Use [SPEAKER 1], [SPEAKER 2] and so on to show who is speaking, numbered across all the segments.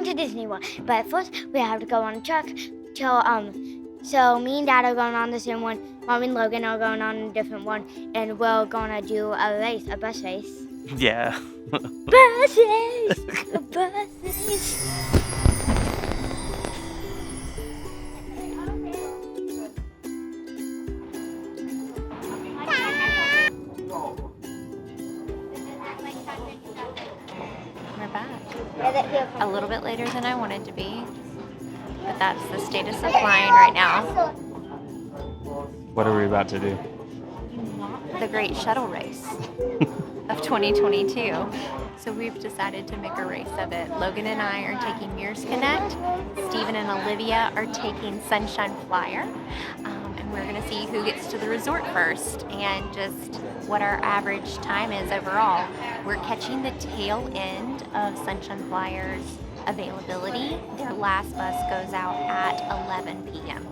[SPEAKER 1] to Disney World. But first, we have to go on a truck till, so me and Dad are going on the same one. Mom and Logan are going on a different one. And we're gonna do a race, a bus race.
[SPEAKER 2] Yeah.
[SPEAKER 1] Bus race! A bus race!
[SPEAKER 3] We're back. A little bit later than I wanted to be, but that's the status of flying right now.
[SPEAKER 2] What are we about to do?
[SPEAKER 3] The Great Shuttle Race of 2022. So we've decided to make a race of it. Logan and I are taking Mears Connect. Stephen and Olivia are taking Sunshine Flyer. And we're gonna see who gets to the resort first and just what our average time is overall. We're catching the tail end of Sunshine Flyer's availability. Their last bus goes out at 11 p.m.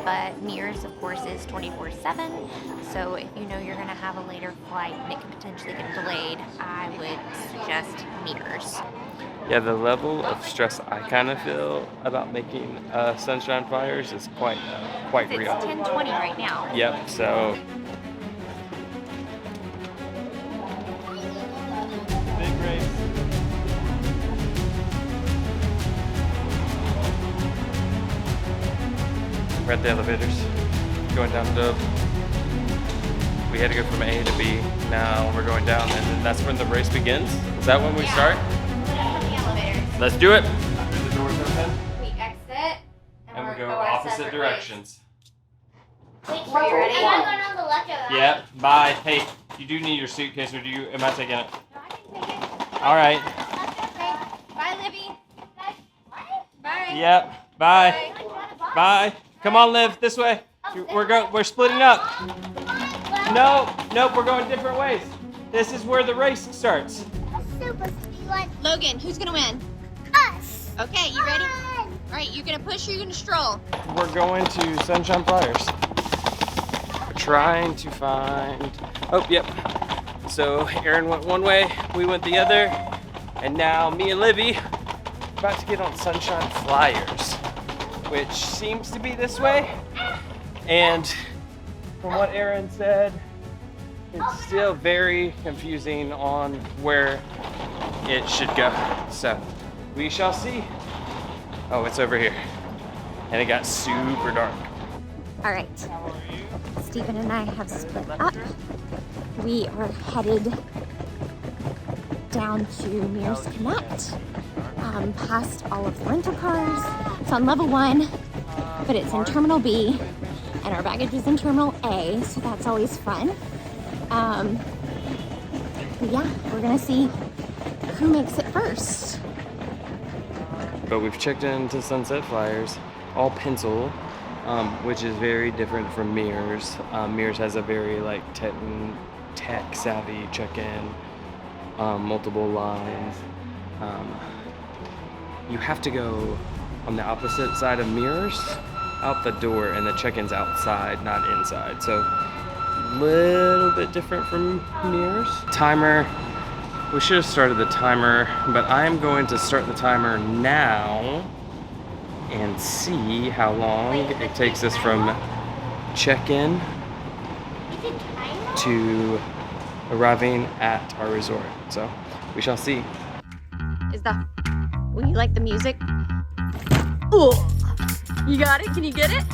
[SPEAKER 3] But Mears, of course, is 24/7. So if you know you're gonna have a later flight and it could potentially get delayed, I would suggest Mears.
[SPEAKER 2] Yeah, the level of stress I kind of feel about making Sunshine Flyers is quite real.
[SPEAKER 3] It's 10:20 right now.
[SPEAKER 2] Yep, so. Big race. We're at the elevators, going down to, we had to go from A to B, now we're going down, and then that's when the race begins? Is that when we start?
[SPEAKER 3] From the elevators.
[SPEAKER 2] Let's do it! After the doors open,
[SPEAKER 3] We exit
[SPEAKER 2] and we
[SPEAKER 3] we're
[SPEAKER 2] go
[SPEAKER 3] our
[SPEAKER 2] opposite
[SPEAKER 3] separate
[SPEAKER 2] directions.
[SPEAKER 1] Wait,
[SPEAKER 3] Are you ready?
[SPEAKER 1] am I going on the left or right?
[SPEAKER 2] Yep, bye. Hey, you do need your suitcase, or am I taking it?
[SPEAKER 3] No, I can take it.
[SPEAKER 2] Alright.
[SPEAKER 3] Okay. Bye, Libby. Bye.
[SPEAKER 2] Yep, bye. Bye. Come on, Liv, this way. We're splitting up. Nope, we're going different ways. This is where the race starts.
[SPEAKER 3] Logan, who's gonna win?
[SPEAKER 1] Us!
[SPEAKER 3] Okay, you ready? All right, you're gonna push or you're gonna stroll?
[SPEAKER 2] We're going to Sunshine Flyers. We're trying to find, oh, yep. So Erin went one way, we went the other, and now me and Livy about to get on Sunshine Flyers, which seems to be this way. And from what Erin said, it's still very confusing on where it should go. So we shall see. Oh, it's over here. And it got super dark.
[SPEAKER 3] All right. Stephen and I have split up. We are headed down to Mears Connect, past all of the rental cars. It's on level 1, but it's in Terminal B, and our baggage is in Terminal A, so that's always fun. But yeah, we're gonna see who makes it first.
[SPEAKER 2] But we've checked into Sunset Flyers, all pencil, which is very different from Mears. Mears has a very like tech savvy check-in, multiple lines. You have to go on the opposite side of Mears, out the door, and the check-in's outside, not inside. So a little bit different from Mears. Timer, we should have started the timer, but I'm going to start the timer now and see how long it takes us from check-in to arriving at our resort. So we shall see.
[SPEAKER 3] Will you like the music? Oh, you got it? Can you get it?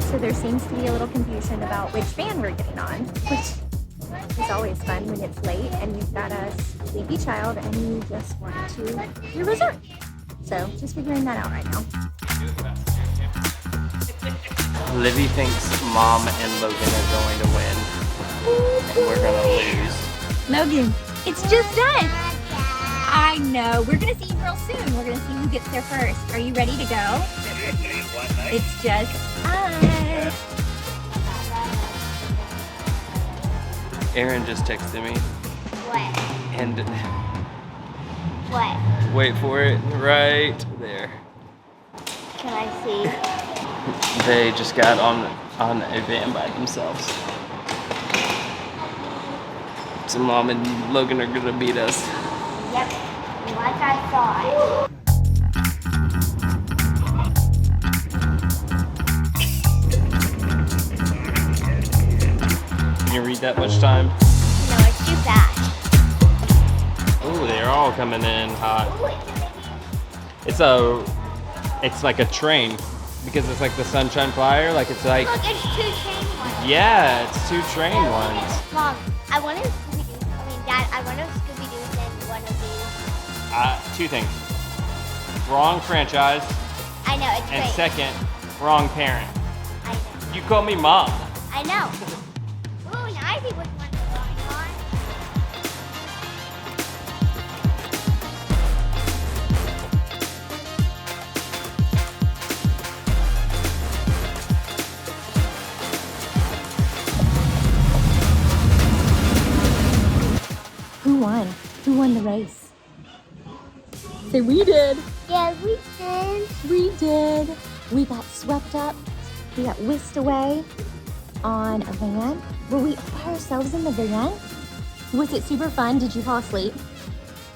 [SPEAKER 3] So there seems to be a little confusion about which van we're getting on, which is always fun when it's late and you've got a sleepy child and you just want to your resort. So just figuring that out right now.
[SPEAKER 2] Livy thinks Mom and Logan are going to win, and we're gonna lose.
[SPEAKER 3] Logan, it's just us. I know. We're gonna see you real soon. We're gonna see who gets there first. Are you ready to go? It's just us.
[SPEAKER 2] Erin just texted me.
[SPEAKER 1] What?
[SPEAKER 2] And
[SPEAKER 1] What?
[SPEAKER 2] wait for it, right there.
[SPEAKER 1] Can I see?
[SPEAKER 2] They just got on a van by themselves. So Mom and Logan are gonna beat us.
[SPEAKER 1] Yep, like I thought.
[SPEAKER 2] Can you read that much time?
[SPEAKER 1] No, it's too fast.
[SPEAKER 2] Oh, they're all coming in hot.
[SPEAKER 1] Ooh,
[SPEAKER 2] It's like a train because it's like the Sunshine Flyer. Like it's like,
[SPEAKER 1] look, it's 2 train ones.
[SPEAKER 2] yeah, it's 2 train ones.
[SPEAKER 1] Mom, I wonder if Scooby-Doo, Dad, I wonder if Scooby-Doo's in one of these.
[SPEAKER 2] 2 things. Wrong franchise,
[SPEAKER 1] I know, it's
[SPEAKER 2] and
[SPEAKER 1] great.
[SPEAKER 2] second, wrong parent.
[SPEAKER 1] I know.
[SPEAKER 2] You call me Mom.
[SPEAKER 1] I know. Ooh, now I see which one's going on.
[SPEAKER 3] Who won? Who won the race? Say we did.
[SPEAKER 1] Yeah, we did.
[SPEAKER 3] We did. We got swept up. We got whisked away on a van. Were we by ourselves in the van? Was it super fun? Did you fall asleep?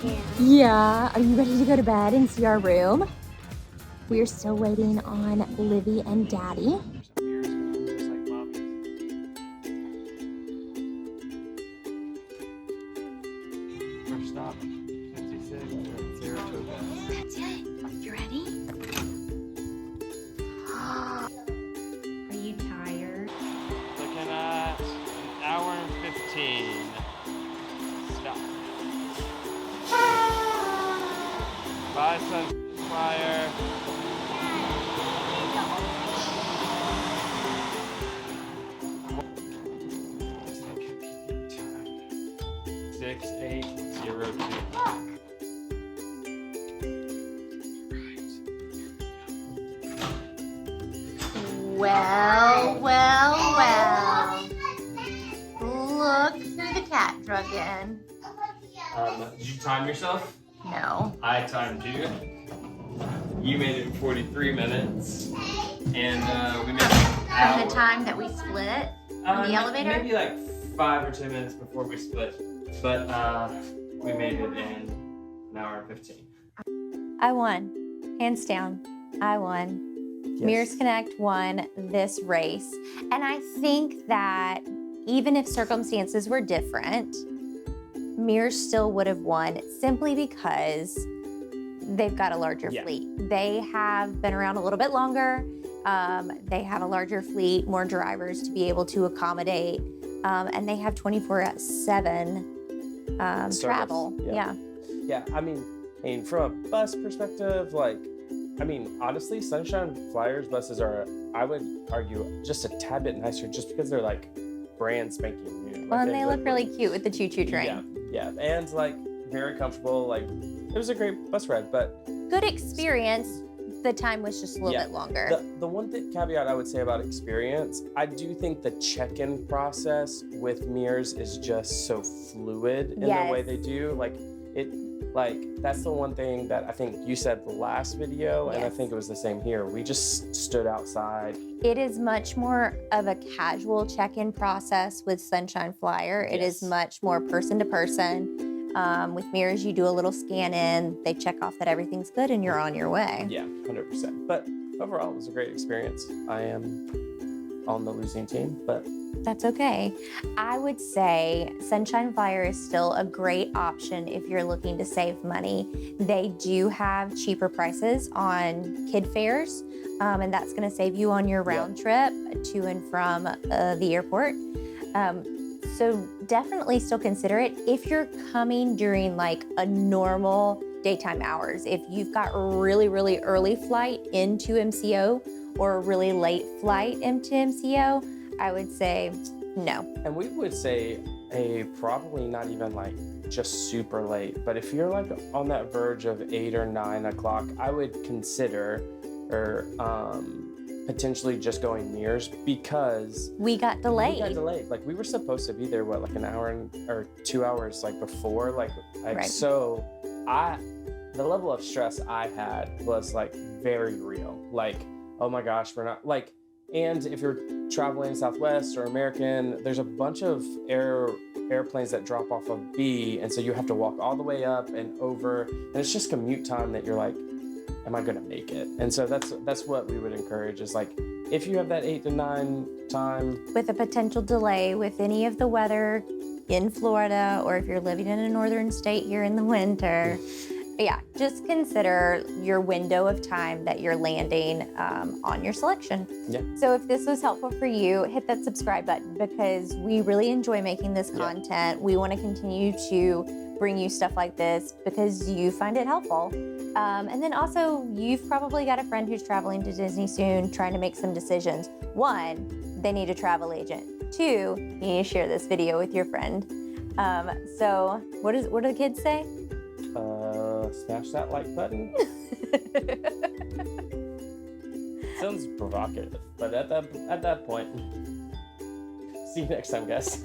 [SPEAKER 1] Yeah.
[SPEAKER 3] Yeah. Are you ready to go to bed and see our room? We are still waiting on Livy and Daddy.
[SPEAKER 2] First stop, 56, 0 to bed.
[SPEAKER 3] That's it. You ready? Are you tired?
[SPEAKER 2] Looking at an hour and 15. Stop. Bye, Sunfire. Six, 8, 0, 2.
[SPEAKER 3] Well, well, well. Look who the cat drug in.
[SPEAKER 2] Did you time yourself?
[SPEAKER 3] No.
[SPEAKER 2] I timed you. You made it in 43 minutes. And we made it
[SPEAKER 3] From the
[SPEAKER 2] hour.
[SPEAKER 3] time that we split from the elevator?
[SPEAKER 2] Maybe like 5 or 10 minutes before we split. But we made it in an hour and 15.
[SPEAKER 3] I won. Hands down. I won.
[SPEAKER 2] Yes.
[SPEAKER 3] Mears Connect won this race. And I think that even if circumstances were different, Mears still would have won simply because they've got a larger fleet. They have been around a little bit longer. They have a larger fleet, more drivers to be able to accommodate, and they have 24/7 travel.
[SPEAKER 2] Yeah. Yeah, I mean, from a bus perspective, honestly, Sunshine Flyers buses are, I would argue, just a tad bit nicer just because they're like brand spanking new.
[SPEAKER 3] Well, and they look really cute with the choo-choo train.
[SPEAKER 2] Yeah, and very comfortable. It was a great bus ride, but
[SPEAKER 3] good experience. The time was just a little bit longer.
[SPEAKER 2] The one caveat I would say about experience, I do think the check-in process with Mears is just so fluid in the way they do. That's the one thing that I think you said the last video, and I think it was the same here. We just stood outside.
[SPEAKER 3] It is much more of a casual check-in process with Sunshine Flyer. It is much more person to person. With Mears, you do a little scan in, they check off that everything's good, and you're on your way.
[SPEAKER 2] Yeah, 100%. But overall, it was a great experience. I am on the losing team, but
[SPEAKER 3] that's okay. I would say Sunshine Flyer is still a great option if you're looking to save money. They do have cheaper prices on kid fares, and that's going to save you on your round trip to and from the airport. So definitely still consider it if you're coming during a normal daytime hours. If you've got a really, really early flight into MCO or a really late flight into MCO, I would say no.
[SPEAKER 2] And we would say probably not even just super late, but if you're on that verge of 8 or 9 o'clock, I would consider potentially just going Mears because
[SPEAKER 3] we got delayed.
[SPEAKER 2] We were supposed to be there an hour or 2 hours before. So the level of stress I had was very real. oh my gosh, we're not like, and if you're traveling Southwest or American, there's a bunch of airplanes that drop off of B, and so you have to walk all the way up and over, and it's just commute time that you're like, am I gonna make it? And so that's what we would encourage is like, if you have that 8 to 9 time.
[SPEAKER 3] With a potential delay with any of the weather in Florida, or if you're living in a northern state here in the winter, yeah, just consider your window of time that you're landing on your selection.
[SPEAKER 2] Yeah.
[SPEAKER 3] So if this was helpful for you, hit that subscribe button because we really enjoy making this content. We want to continue to bring you stuff like this because you find it helpful. And then also, you've probably got a friend who's traveling to Disney soon, trying to make some decisions. 1, they need a travel agent. 2, you need to share this video with your friend. So what do the kids say?
[SPEAKER 2] Smash that like button. Sounds provocative, but at that point, see you next time, guys.